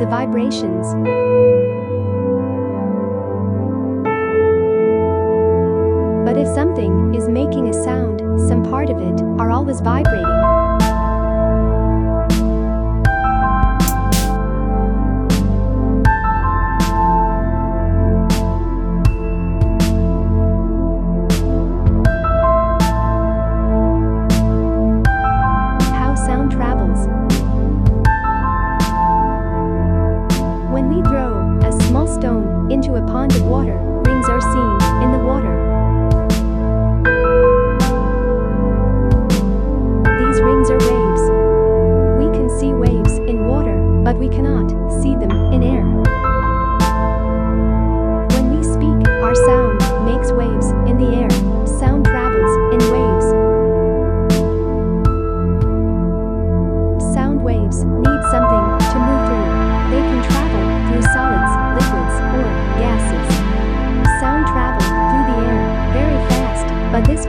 vibrations. But if something is making a sound, some part of it are always vibrating. How sound travels. When we throw a small stone into a pond of water, rings are seen in the water. These rings are waves. We can see waves in water, but we cannot see them in air. When we speak, our sound makes waves in the air. Sound travels in waves. Sound waves need something to move through. They can travel through solids, liquids, or gases. Sound travels through the air very fast, but this